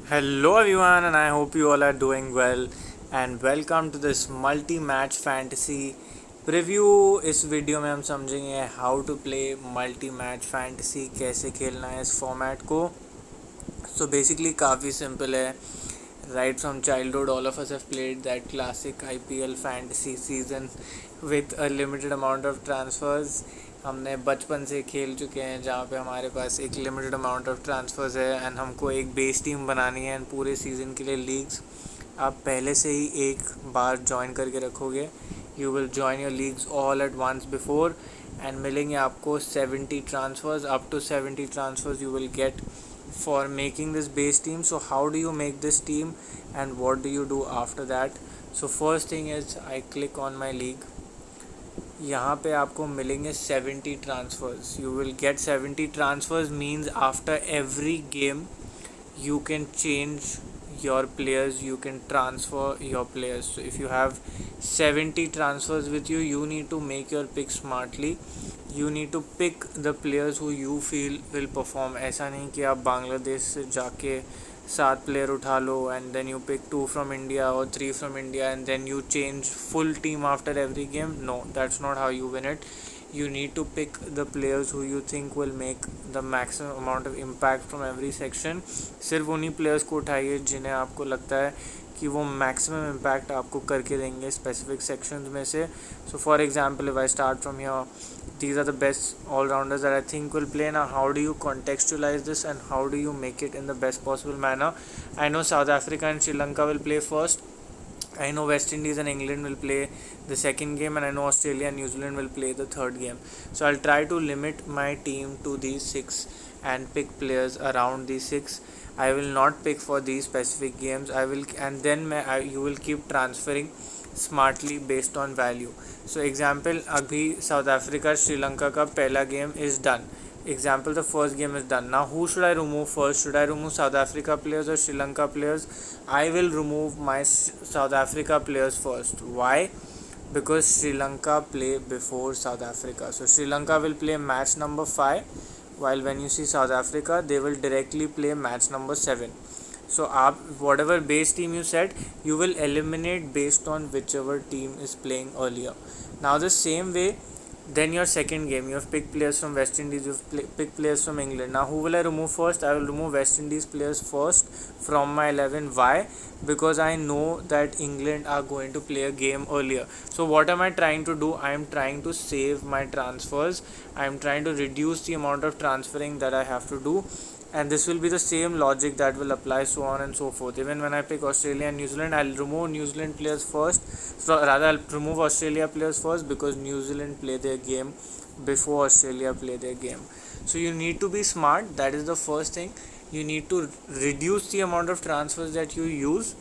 Hello everyone, and I hope you all are doing well. And welcome to this multi-match fantasy preview. इस video में हम समझेंगे how to play multi match fantasy, कैसे खेलना है इस फॉर्मेट को. सो बेसिकली काफ़ी सिंपल है. Right from childhood, all of us have played that classic IPL fantasy season with a limited amount of transfers. हमने बचपन से खेल चुके हैं जहाँ पे हमारे पास एक लिमिटेड अमाउंट ऑफ ट्रांसफ़र्स है एंड हमको एक बेस टीम बनानी है एंड पूरे सीज़न के लिए लीग्स आप पहले से ही एक बार ज्वाइन करके रखोगे. You will join your leagues all at once before and मिलेंगे आपको 70 transfers. Up to 70 transfers you will get for making this base team. So how do you make this team and what do you do after that? So first thing is I click on my league. यहाँ पे आपको मिलेंगे 70 transfers. You will gate 70 transfers means after every game you can change your players, you can transfer your players. So if you have 70 transfers with you, you need to make your pick smartly. You need to pick the players who you feel will perform. ऐसा नहीं कि आप बांग्लादेश से जाके 7 player उठा लो and then you pick 2 from India और 3 from India and then you change full team after every game. No, that's not how you win it. You need to pick the players who you think will make the maximum amount of impact from every section. सिर्फ उन्हीं players को उठाइए जिन्हें आपको लगता है कि वो मैक्सिमम इम्पैक्ट आपको करके देंगे स्पेसिफिक सेक्शंस में से. So for example if I start from here, these are the best all-rounders that I think will play. Now how do you contextualize this and how do you make it in the best possible manner? I know South Africa and Sri Lanka will play first. I know West Indies and England will play the second game, and I know Australia and New Zealand will play the third game. So I'll try to limit my team to these 6 and pick players around these 6. I will not pick for these specific games. And then you will keep transferring smartly based on value. So example, अभी South Africa Sri Lanka का पहला game is done. Example, the first game is done. Now who should I remove first? Should I remove South Africa players or Sri Lanka players? I will remove my South Africa players first. Why? Because Sri Lanka play before South Africa. So Sri Lanka will play match number 5, while when you see South Africa, they will directly play match number 7. So whatever base team you set, you will eliminate based on whichever team is playing earlier. Now the same way, then your second game, you have picked players from West Indies, you have picked players from England. Now who will I remove first? I will remove West Indies players first from my 11. Why? Because I know that England are going to play a game earlier. So what am I trying to do? I am trying to save my transfers. I am trying to reduce the amount of transferring that I have to do, and this will be the same logic that will apply, so on and so forth. Even when I pick Australia and New Zealand, I'll remove New Zealand players first. So rather, I'll remove Australia players first because New Zealand play their game before Australia play their game. So you need to be smart. That is the first thing. You need to reduce the amount of transfers that you use,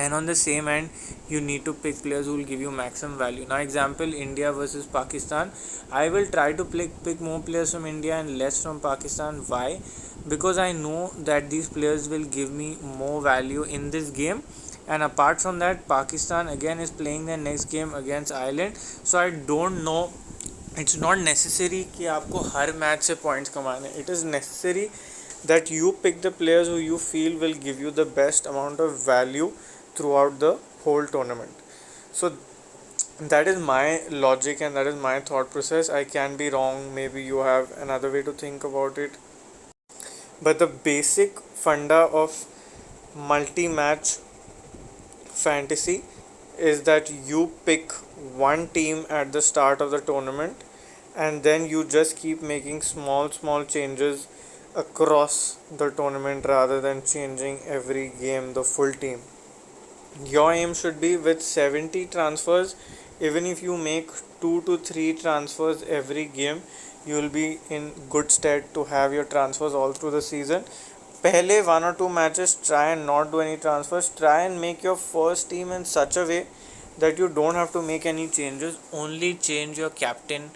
and on the same end you need to pick players who will give you maximum value. Now example, India versus Pakistan, I will try to pick more players from India and less from Pakistan. Why? Because I know that these players will give me more value in this game. And apart from that, Pakistan again is playing their next game against Ireland, so I don't know. It's not necessary कि आपको हर match से points कमाने. It is necessary that you pick the players who you feel will give you the best amount of value throughout the whole tournament. So that is my logic and that is my thought process. I can be wrong, maybe you have another way to think about it, but the basic funda of multi-match fantasy is that you pick one team at the start of the tournament and then you just keep making small changes across the tournament rather than changing every game the full team. Your aim should be with 70 transfers. Even if you make 2 to 3 transfers every game, you will be in good stead to have your transfers all through the season. Pehle 1 or 2 matches, try and not do any transfers. Try and make your first team in such a way that you don't have to make any changes. Only change your captain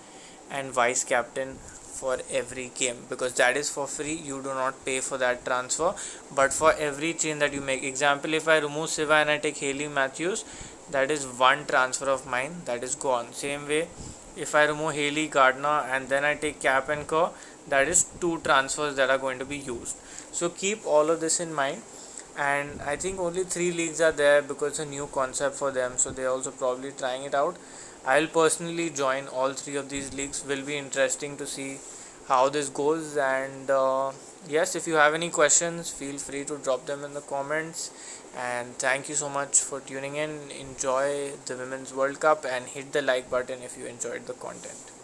and vice captain for every game, because that is for free. You do not pay for that transfer, but for every change that you make, example, if I remove Siva and I take Haley Matthews, that is one transfer of mine that is gone. Same way, if I remove Haley, Gardner and then I take Cap and Kerr, that is 2 transfers that are going to be used. So keep all of this in mind. and I think only 3 leagues are there because it's a new concept for them, so they're also probably trying it out. I'll personally join all 3 of these leagues. Will be interesting to see how this goes. And yes, if you have any questions, feel free to drop them in the comments. And thank you so much for tuning in. Enjoy the Women's World Cup and hit the like button if you enjoyed the content.